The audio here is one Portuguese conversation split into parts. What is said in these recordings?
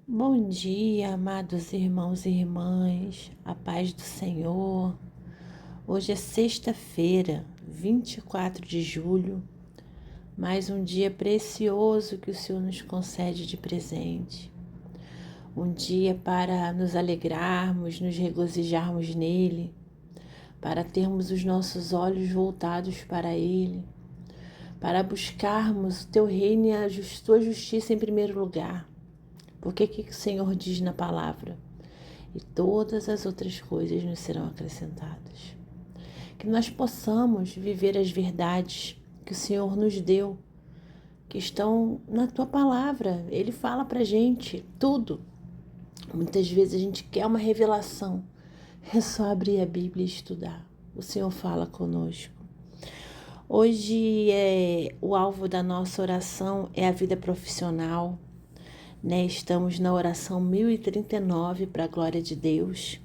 Bom dia, amados irmãos e irmãs, a paz do Senhor. Hoje é sexta-feira, 24 de julho, mais um dia precioso que o Senhor nos concede de presente. Um dia para nos alegrarmos, nos regozijarmos nele, para termos os nossos olhos voltados para ele, para buscarmos o teu reino e a tua justiça em primeiro lugar. Porque que o Senhor diz na palavra? E todas as outras coisas nos serão acrescentadas. Que nós possamos viver as verdades que o Senhor nos deu, que estão na tua palavra. Ele fala pra gente tudo. Muitas vezes a gente quer uma revelação. É só abrir a Bíblia e estudar. O Senhor fala conosco. Hoje o alvo da nossa oração é a vida profissional. Estamos na oração 1039 para a glória de Deus.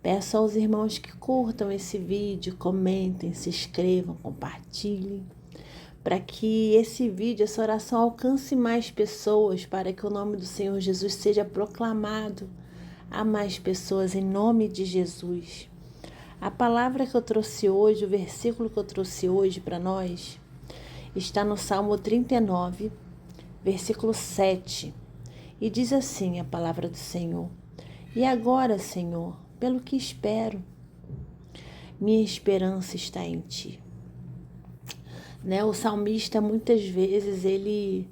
Peço aos irmãos que curtam esse vídeo, comentem, se inscrevam, compartilhem, para que esse vídeo, essa oração alcance mais pessoas, para que o nome do Senhor Jesus seja proclamado a mais pessoas em nome de Jesus. A palavra que eu trouxe hoje, o versículo que eu trouxe hoje para nós, está no Salmo 39, versículo 7. E diz assim a palavra do Senhor: E agora, Senhor, pelo que espero, minha esperança está em Ti. O salmista, muitas vezes, ele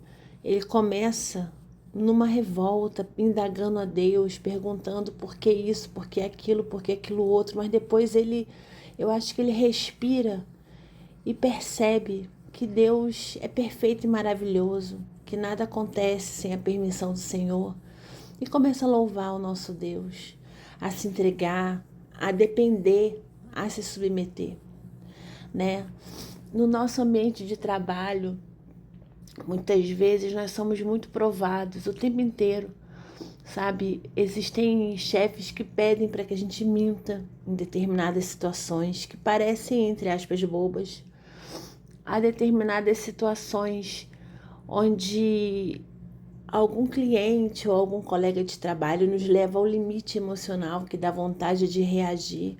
começa numa revolta, indagando a Deus, perguntando por que isso, por que aquilo outro, mas depois eu acho que ele respira e percebe que Deus é perfeito e maravilhoso, que nada acontece sem a permissão do Senhor, e começa a louvar o nosso Deus, a se entregar, a depender, a se submeter, No nosso ambiente de trabalho, muitas vezes nós somos muito provados o tempo inteiro, sabe? Existem chefes que pedem para que a gente minta em determinadas situações que parecem, entre aspas, bobas. Há determinadas situações onde algum cliente ou algum colega de trabalho nos leva ao limite emocional que dá vontade de reagir.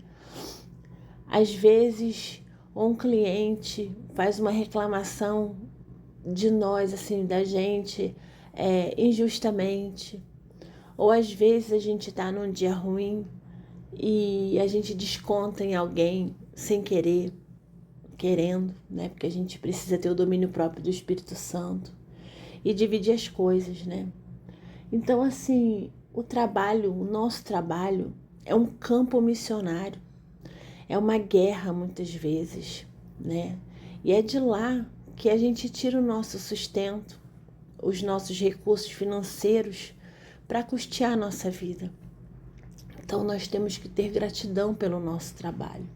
Às vezes, um cliente faz uma reclamação de nós, assim, da gente, injustamente. Ou às vezes a gente está num dia ruim e a gente desconta em alguém sem querer, querendo, Porque a gente precisa ter o domínio próprio do Espírito Santo e dividir as coisas, Então, assim, o nosso trabalho é um campo missionário, é uma guerra muitas vezes, E é de lá que a gente tira o nosso sustento, os nossos recursos financeiros para custear a nossa vida. Então, nós temos que ter gratidão pelo nosso trabalho,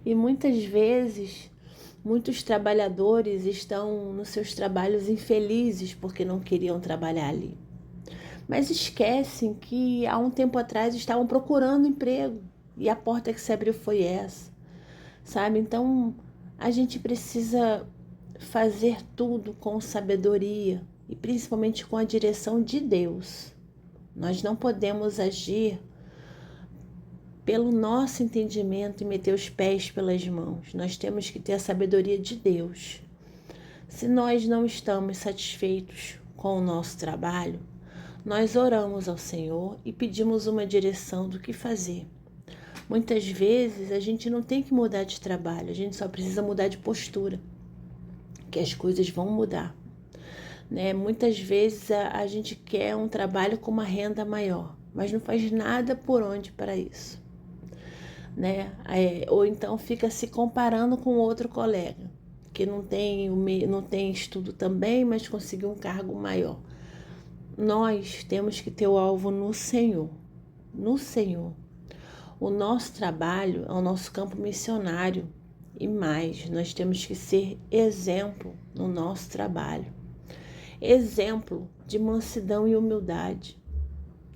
E muitas vezes, muitos trabalhadores estão nos seus trabalhos infelizes porque não queriam trabalhar ali. Mas esquecem que há um tempo atrás estavam procurando emprego e a porta que se abriu foi essa, sabe? Então, a gente precisa fazer tudo com sabedoria e principalmente com a direção de Deus. Nós não podemos agir pelo nosso entendimento e meter os pés pelas mãos. Nós temos que ter a sabedoria de Deus. Se nós não estamos satisfeitos com o nosso trabalho, nós oramos ao Senhor e pedimos uma direção do que fazer. Muitas vezes a gente não tem que mudar de trabalho, a gente só precisa mudar de postura, que as coisas vão mudar. Muitas vezes a gente quer um trabalho com uma renda maior, mas não faz nada por onde para isso. Ou então fica se comparando com outro colega, que não tem estudo também, mas conseguiu um cargo maior. Nós temos que ter o alvo no Senhor, O nosso trabalho é o nosso campo missionário e mais, nós temos que ser exemplo no nosso trabalho. Exemplo de mansidão e humildade.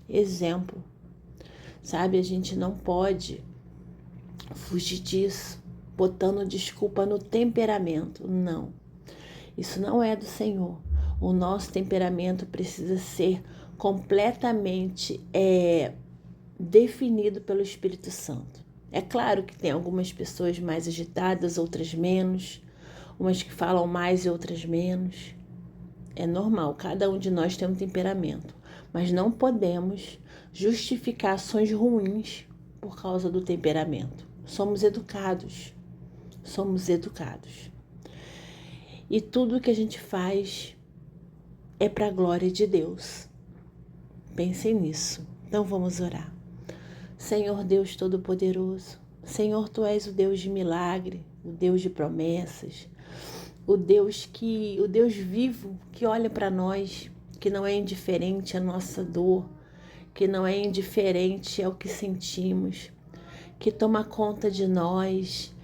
Exemplo. Sabe, a gente não pode fugir disso, botando desculpa no temperamento. Não. Isso não é do Senhor. O nosso temperamento precisa ser completamente definido pelo Espírito Santo. É claro que tem algumas pessoas mais agitadas, outras menos, umas que falam mais e outras menos. É normal, cada um de nós tem um temperamento, mas não podemos justificar ações ruins por causa do temperamento. Somos educados. E tudo que a gente faz é para a glória de Deus. Pensem nisso. Então vamos orar. Senhor Deus Todo-Poderoso, Senhor, Tu és o Deus de milagre, o Deus de promessas, o Deus vivo que olha para nós, que não é indiferente à nossa dor, que não é indiferente ao que sentimos, que toma conta de nós,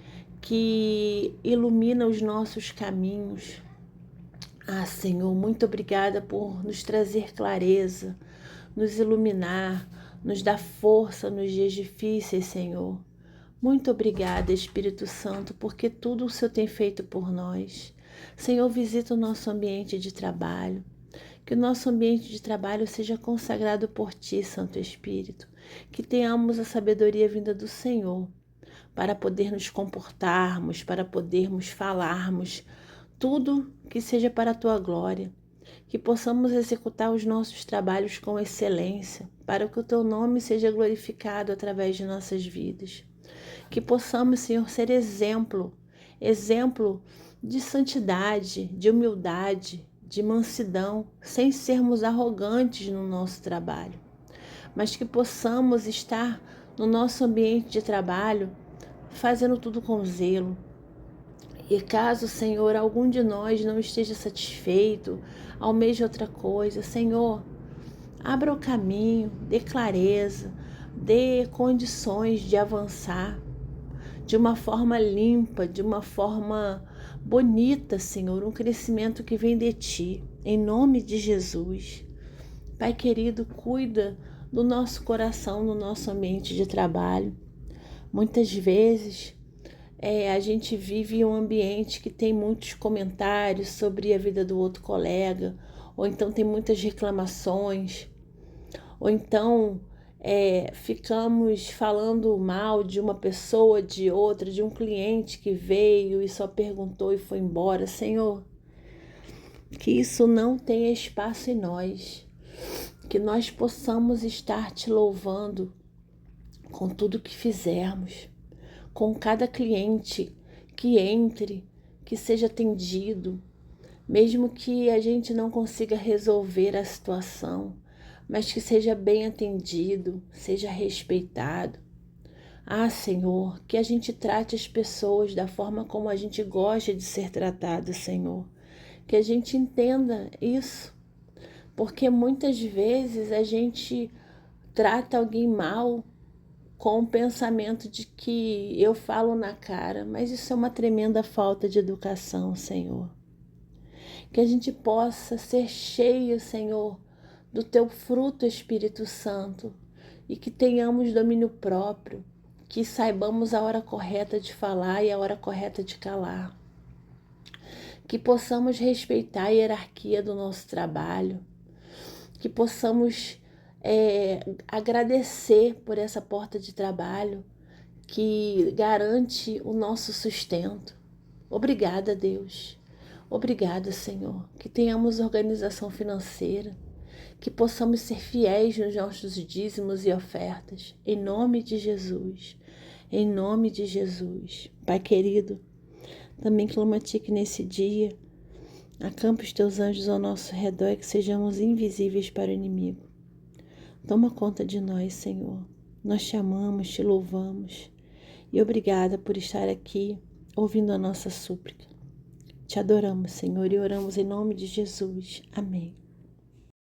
que ilumina os nossos caminhos. Senhor, muito obrigada por nos trazer clareza, nos iluminar, nos dar força nos dias difíceis, Senhor. Muito obrigada, Espírito Santo, porque tudo o Senhor tem feito por nós. Senhor, visita o nosso ambiente de trabalho. Que o nosso ambiente de trabalho seja consagrado por Ti, Santo Espírito. Que tenhamos a sabedoria vinda do Senhor para poder nos comportarmos, para podermos falarmos tudo que seja para a Tua glória. Que possamos executar os nossos trabalhos com excelência, para que o Teu nome seja glorificado através de nossas vidas. Que possamos, Senhor, ser exemplo de santidade, de humildade, de mansidão, sem sermos arrogantes no nosso trabalho, mas que possamos estar no nosso ambiente de trabalho fazendo tudo com zelo. E caso, Senhor, algum de nós não esteja satisfeito, almeje outra coisa, Senhor, abra o caminho, dê clareza, dê condições de avançar de uma forma limpa, de uma forma bonita, Senhor, um crescimento que vem de Ti, em nome de Jesus. Pai querido, cuida do nosso coração, no nosso ambiente de trabalho. Muitas vezes a gente vive em um ambiente que tem muitos comentários sobre a vida do outro colega, ou então tem muitas reclamações, ou então ficamos falando mal de uma pessoa, de outra, de um cliente que veio e só perguntou e foi embora. Senhor, que isso não tenha espaço em nós, que nós possamos estar Te louvando com tudo que fizermos, com cada cliente que entre, que seja atendido, mesmo que a gente não consiga resolver a situação, mas que seja bem atendido, seja respeitado. Senhor, que a gente trate as pessoas da forma como a gente gosta de ser tratado, Senhor. Que a gente entenda isso, porque muitas vezes a gente trata alguém mal com o pensamento de que eu falo na cara, mas isso é uma tremenda falta de educação, Senhor. Que a gente possa ser cheio, Senhor, do Teu fruto, Espírito Santo, e que tenhamos domínio próprio, que saibamos a hora correta de falar e a hora correta de calar, que possamos respeitar a hierarquia do nosso trabalho, que possamos agradecer por essa porta de trabalho que garante o nosso sustento. Obrigada, Deus. Obrigada, Senhor. Que tenhamos organização financeira, que possamos ser fiéis nos nossos dízimos e ofertas, em nome de Jesus, em nome de Jesus. Pai querido, também clamo a Ti que nesse dia acampe os Teus anjos ao nosso redor e que sejamos invisíveis para o inimigo. Toma conta de nós, Senhor. Nós Te amamos, Te louvamos e obrigada por estar aqui ouvindo a nossa súplica. Te adoramos, Senhor, e oramos em nome de Jesus. Amém.